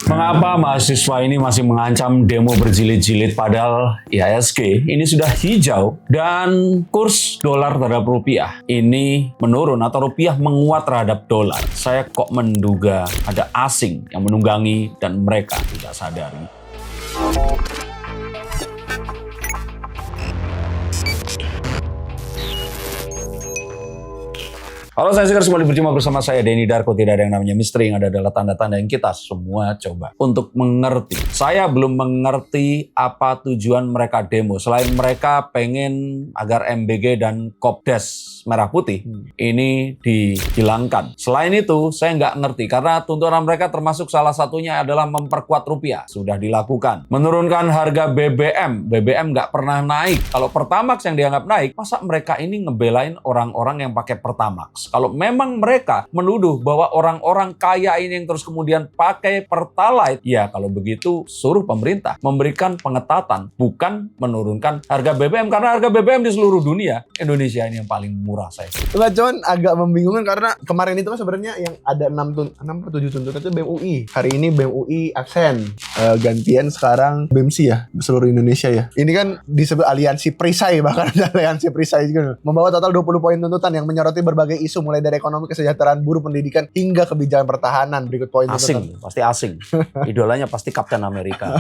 Mengapa mahasiswa ini masih mengancam demo berjilid-jilid padahal IHSG ini sudah hijau dan kurs dolar terhadap rupiah ini menurun atau rupiah menguat terhadap dolar? Saya kok menduga ada asing yang menunggangi dan mereka tidak sadari. Halo, saya Sekar, kembali berjumpa bersama saya Denny Darko. Tidak ada yang namanya misteri, yang ada adalah tanda-tanda yang kita semua coba untuk mengerti. Saya belum mengerti apa tujuan mereka demo. Selain mereka pengen agar MBG dan Kopdes Merah Putih ini dihilangkan. Selain itu, saya nggak ngerti karena tuntutan mereka termasuk salah satunya adalah memperkuat rupiah. Sudah dilakukan. Menurunkan harga BBM. BBM nggak pernah naik. Kalau Pertamax yang dianggap naik, masa mereka ini ngebelain orang-orang yang pakai Pertamax? Kalau memang mereka menuduh bahwa orang-orang kaya ini yang terus kemudian pakai Pertalite, ya kalau begitu suruh pemerintah memberikan pengetatan, bukan menurunkan harga BBM. Karena harga BBM di seluruh dunia, Indonesia ini yang paling murah saya. Cuman agak membingungkan karena kemarin itu kan sebenarnya yang ada 6 atau 7 tuntutan itu BEM UI. Hari ini BEM UI absen. Gantian sekarang BEMSI ya, seluruh Indonesia ya. Ini kan disebut aliansi perisai, bahkan ada aliansi perisai juga. Membawa total 20 poin tuntutan yang menyoroti berbagai isu mulai dari ekonomi, kesejahteraan buruh, pendidikan hingga kebijakan pertahanan. Berikut poin Asing, tuntutan. pasti asing. Idolanya pasti Kapten Amerika.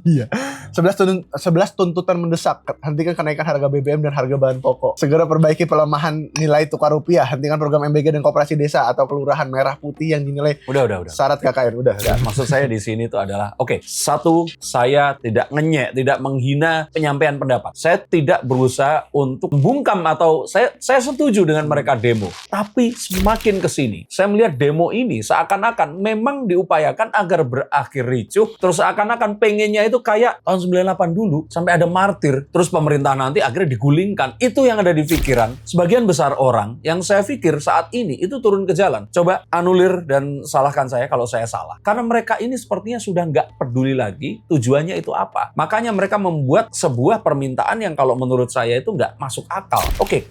Iya. 11 tuntutan mendesak. Hentikan kenaikan harga BBM dan harga bahan pokok. Segera perbaiki pelemahan nilai tukar rupiah. Hentikan program MBG dan koperasi desa atau kelurahan merah putih yang dinilai Udah. syarat KKN. Udah. Ya, maksud saya di sini itu adalah, satu, saya tidak ngenyek, tidak menghina penyampaian pendapat. Saya tidak berusaha untuk membungkam atau saya setuju dengan mereka demo. Tapi semakin ke sini, saya melihat demo ini seakan-akan memang diupayakan agar berakhir ricuh, terus seakan-akan pengennya itu kayak tahun 98 dulu, sampai ada martir, terus pemerintah nanti akhirnya digulingkan. Itu yang ada di pikiran sebagian besar orang yang saya pikir saat ini itu turun ke jalan. Coba anulir dan salahkan saya kalau saya salah. Karena mereka ini sepertinya sudah nggak peduli lagi tujuannya itu apa. Makanya mereka membuat sebuah permintaan yang kalau menurut saya itu nggak masuk akal.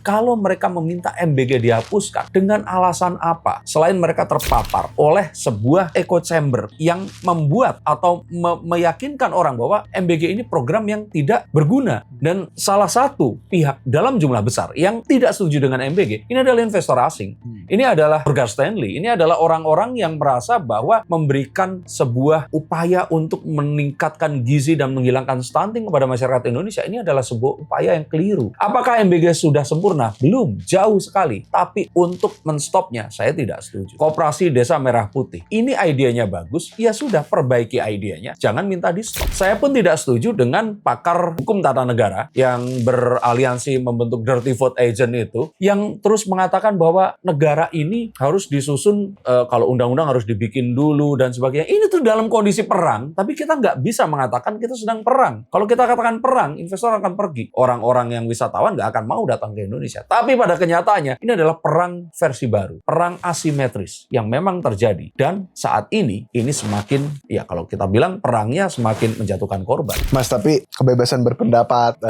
Kalau mereka meminta MBG dihapuskan, dengan alasan apa? Selain mereka terpapar oleh sebuah echo chamber yang membuat atau meyakinkan orang bahwa MBG ini program yang tidak berguna. Dan salah satu pihak dalam jumlah besar yang tidak setuju dengan MBG, ini adalah investor asing. Ini adalah Morgan Stanley. Ini adalah orang-orang yang merasa bahwa memberikan sebuah upaya untuk meningkatkan gizi dan menghilangkan stunting kepada masyarakat Indonesia, ini adalah sebuah upaya yang keliru. Apakah MBG sudah sempurna? Belum, jauh sekali. Tapi untuk menstopnya, saya tidak setuju. Koperasi Desa Merah Putih, ini idenya bagus, ya sudah, perbaiki idenya, jangan minta di stop. Saya pun tidak setuju dengan pakar hukum tata negara yang beraliansi membentuk dirty vote agent itu, yang terus mengatakan bahwa negara ini harus disusun, kalau undang-undang harus dibikin dulu dan sebagainya. Ini tuh dalam kondisi perang, tapi kita nggak bisa mengatakan kita sedang perang. Kalau kita katakan perang, investor akan pergi. Orang-orang yang wisatawan nggak akan mau datang ke Indonesia. Tapi pada kenyataannya, ini adalah perang versi baru. Perang asimetris yang memang terjadi. Dan saat ini semakin, ya kalau kita bilang perangnya semakin menjatuhkan korban. Mas, tapi kebebasan berpendapat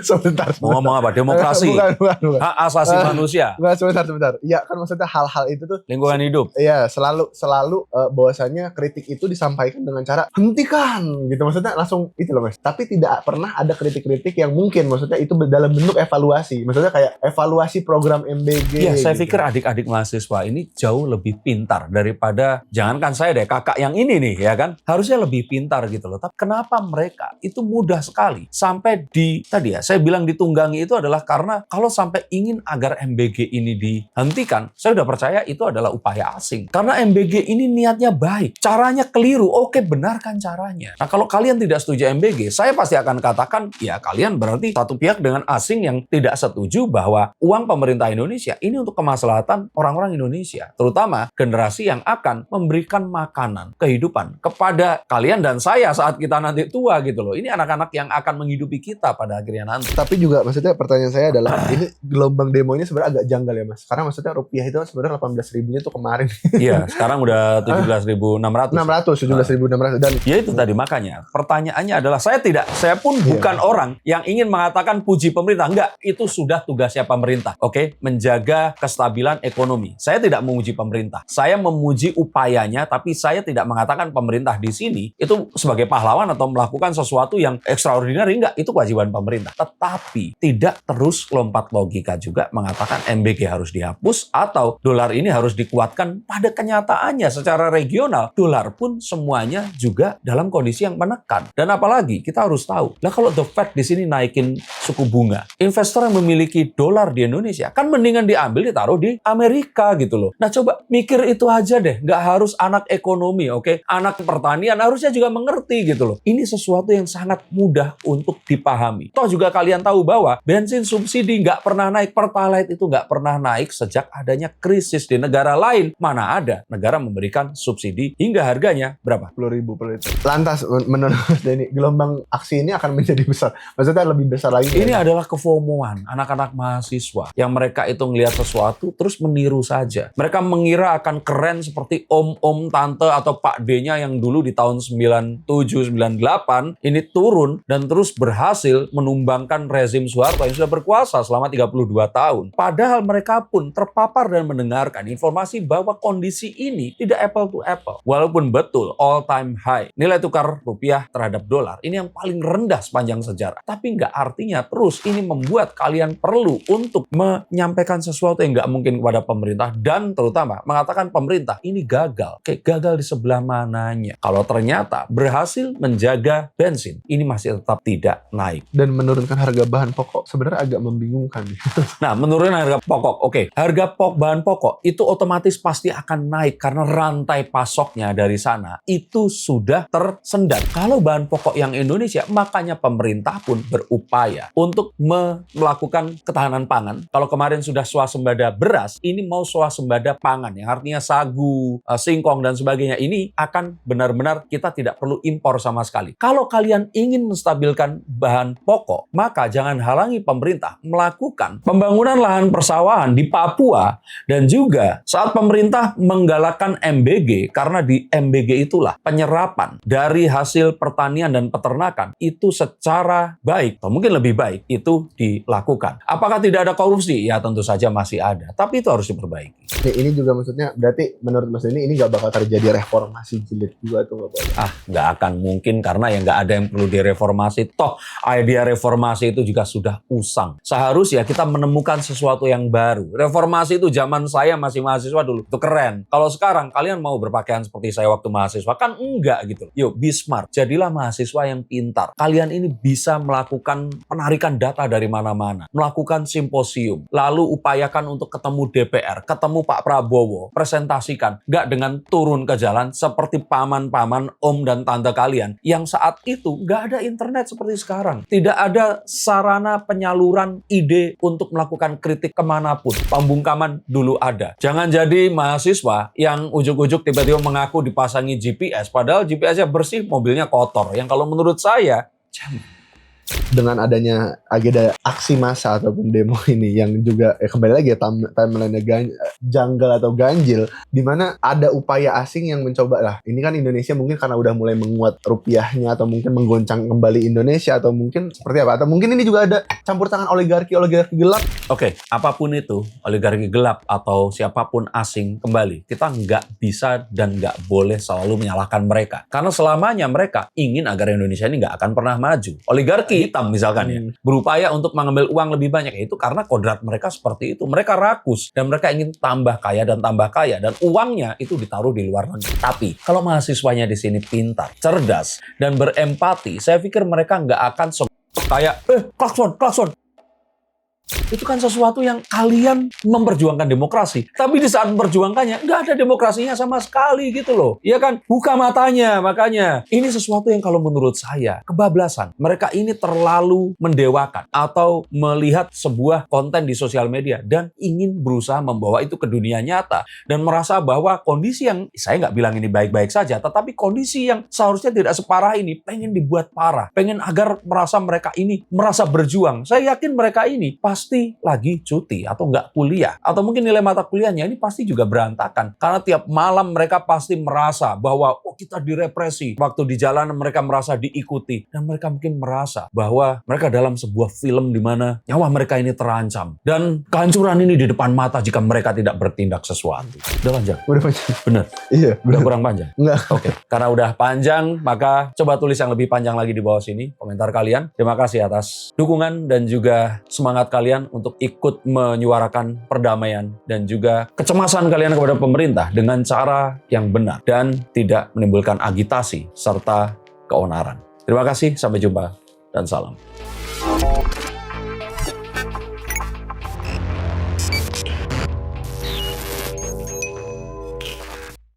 sebentar. Mau ngomong apa? Demokrasi. Bukan. Hak asasi manusia. Sebentar. Iya, kan maksudnya hal-hal itu tuh Lingkungan hidup. iya, selalu bahwasannya kritik itu disampaikan dengan cara hentikan gitu. Maksudnya langsung itu loh, Mas. Tapi tidak pernah ada kritik-kritik yang mungkin maksudnya itu dalam bentuk evaluasi. Maksudnya kayak evaluasi program MBG. Ya, saya gitu. pikir adik-adik mahasiswa ini jauh lebih pintar daripada, jangankan saya deh, kakak yang ini nih, ya kan? Harusnya lebih pintar gitu loh. Tapi kenapa mereka itu mudah sekali sampai tadi ya, saya bilang ditunggangi itu adalah karena kalau sampai ingin agar MBG ini dihentikan, saya udah percaya itu adalah upaya asing. Karena MBG ini niatnya baik, caranya keliru. Benarkan caranya. Nah, kalau kalian tidak setuju MBG, saya pasti akan katakan, ya kalian berarti satu pihak dengan asing yang tidak setuju bahwa uang pemerintah Indonesia ini untuk kemaslahatan orang-orang Indonesia, terutama generasi yang akan memberikan makanan, kehidupan kepada kalian dan saya saat kita nanti tua gitu loh. Ini anak-anak yang akan menghidupi kita pada akhirnya akhirnya nanti. Tapi juga maksudnya pertanyaan saya adalah ini gelombang demo ini sebenarnya agak janggal ya Mas. Karena maksudnya rupiah itu sebenarnya 18 ribunya tuh kemarin. Iya, sekarang udah 17.600. 17.600 dan Ya itu tadi makanya pertanyaannya adalah saya pun bukan orang yang ingin mengatakan puji pemerintah. Enggak, itu sudah tugasnya pemerintah. Oke, menjaga kestabilan ekonomi. Saya tidak memuji pemerintah. Saya memuji upayanya, tapi saya tidak mengatakan pemerintah di sini itu sebagai pahlawan atau melakukan sesuatu yang extraordinary. Enggak, itu kewajiban pemerintah. Tetapi tidak terus lompat logika juga mengatakan MBG harus dihapus atau dolar ini harus dikuatkan. Pada kenyataannya secara regional, dolar pun semuanya juga dalam kondisi yang menekan. Dan apalagi kita harus tahu, lah kalau The Fed di sini naikin suku bunga, investor yang memiliki dolar di Indonesia kan mendingan diambil ditaruh di Amerika gitu loh. Nah coba mikir itu aja deh, nggak harus anak ekonomi, oke? Anak pertanian harusnya juga mengerti gitu loh. Ini sesuatu yang sangat mudah untuk dipahami. Toh juga kalian tahu bahwa bensin subsidi nggak pernah naik, Pertalite itu nggak pernah naik sejak adanya krisis di negara lain. Mana ada negara memberikan subsidi hingga harganya berapa? 10.000 per liter. Lantas menurut Mas Denny, gelombang aksi ini akan menjadi besar. Maksudnya lebih besar lagi. Ini adalah kefomoan anak-anak mahasiswa yang mereka itu ngelihat sesuatu terus meniru saja. Mereka mengira akan keren seperti om-om, tante atau Pak D-nya yang dulu di tahun 97, 98 ini turun dan terus berhasil menumbangkan rezim Soeharto yang sudah berkuasa selama 32 tahun. Padahal mereka pun terpapar dan mendengarkan informasi bahwa kondisi ini tidak apple to apple. Walaupun betul all time high nilai tukar rupiah terhadap dolar ini yang paling rendah sepanjang sejarah. Tapi nggak artinya terus ini membuat kalian perlu untuk menyampaikan sesuatu yang nggak mungkin kepada pemerintah dan terutama mengatakan pemerintah ini gagal. Kayak gagal di sebelah mananya. Kalau ternyata berhasil menjaga bensin, ini masih tetap tidak naik. Dan menurunkan harga bahan pokok sebenarnya agak membingungkan. Nah, menurunkan harga pokok. Oke, harga bahan pokok itu otomatis pasti akan naik karena rantai pasoknya dari sana itu sudah tersendat. Kalau bahan pokok yang Indonesia, makanya pemerintah pun berupaya untuk melakukan ketahanan pangan. Kalau kemarin sudah swasembada beras, ini mau swasembada pangan yang artinya sagu, singkong dan sebagainya. Ini akan benar-benar kita tidak perlu impor sama sekali. Kalau kalian ingin menstabilkan bahan pokok, maka jangan halangi pemerintah melakukan pembangunan lahan persawahan di Papua dan juga saat pemerintah menggalakkan MBG karena di MBG itulah penyerapan dari hasil pertanian dan peternakan itu secara baik atau mungkin lebih baik itu dilakukan. Apakah tidak ada korupsi? Ya tentu saja masih ada, tapi itu harus diperbaiki. Ini juga maksudnya berarti menurut Mas Denny ini nggak bakal terjadi reformasi jilid juga tuh nggak boleh. Nggak akan mungkin karena ya nggak ada yang perlu direformasi. Toh idea reformasi itu juga sudah usang. Seharusnya kita menemukan sesuatu yang baru. Reformasi itu zaman saya masih mahasiswa dulu itu keren. Kalau sekarang kalian mau berpakaian seperti saya waktu mahasiswa kan enggak gitu. Yuk be smart. Jadilah mahasiswa yang pintar. Kalian ini bisa melakukan penarikan data dari mana-mana, melakukan simposium, lalu upayakan untuk ketemu DPR, ketemu Pak Prabowo, presentasikan. Nggak dengan turun ke jalan seperti paman-paman, om dan tante kalian yang saat itu nggak ada internet seperti sekarang. Tidak ada sarana penyaluran ide untuk melakukan kritik kemanapun. Pembungkaman dulu ada. Jangan jadi mahasiswa yang ujuk-ujuk tiba-tiba mengaku dipasangi GPS, padahal GPS-nya bersih, mobilnya kotor. Yang kalau menurut saya, dengan adanya agenda aksi massa ataupun demo ini yang juga kembali lagi ya timeline-nya janggal atau ganjil, di mana ada upaya asing yang mencoba lah. Ini kan Indonesia mungkin karena udah mulai menguat rupiahnya atau mungkin menggoncang kembali Indonesia atau mungkin seperti apa, atau mungkin ini juga ada campur tangan oligarki gelap. Oke, apapun itu, oligarki gelap atau siapapun asing kembali, kita nggak bisa dan nggak boleh selalu menyalahkan mereka. Karena selamanya mereka ingin agar Indonesia ini nggak akan pernah maju. Oligarki hitam misalkan ya, berupaya untuk mengambil uang lebih banyak, itu karena kodrat mereka seperti itu. Mereka rakus dan mereka ingin tambah kaya dan uangnya itu ditaruh di luar negeri. Tapi kalau mahasiswanya di sini pintar, cerdas dan berempati, saya pikir mereka nggak akan kayak klakson. Itu kan sesuatu yang kalian memperjuangkan demokrasi. Tapi di saat memperjuangkannya, nggak ada demokrasinya sama sekali gitu loh. Iya kan? Buka matanya, makanya. Ini sesuatu yang kalau menurut saya, kebablasan. Mereka ini terlalu mendewakan atau melihat sebuah konten di sosial media dan ingin berusaha membawa itu ke dunia nyata. Dan merasa bahwa kondisi yang, saya nggak bilang ini baik-baik saja, tetapi kondisi yang seharusnya tidak separah ini, pengen dibuat parah. Pengen agar merasa mereka ini merasa berjuang. Saya yakin mereka ini pasti lagi cuti atau nggak kuliah. Atau mungkin nilai mata kuliahnya ini pasti juga berantakan. Karena tiap malam mereka pasti merasa bahwa kita direpresi. Waktu di jalanan mereka merasa diikuti. Dan mereka mungkin merasa bahwa mereka dalam sebuah film di mana nyawa mereka ini terancam. Dan kehancuran ini di depan mata jika mereka tidak bertindak sesuatu. Udah panjang? Udah panjang. Bener? Iya, Udah kurang panjang? Enggak. Oke, karena udah panjang, maka coba tulis yang lebih panjang lagi di bawah sini, komentar kalian. Terima kasih atas dukungan dan juga semangat kalian untuk ikut menyuarakan perdamaian dan juga kecemasan kalian kepada pemerintah dengan cara yang benar dan tidak menimbulkan agitasi serta keonaran. Terima kasih, sampai jumpa, dan salam.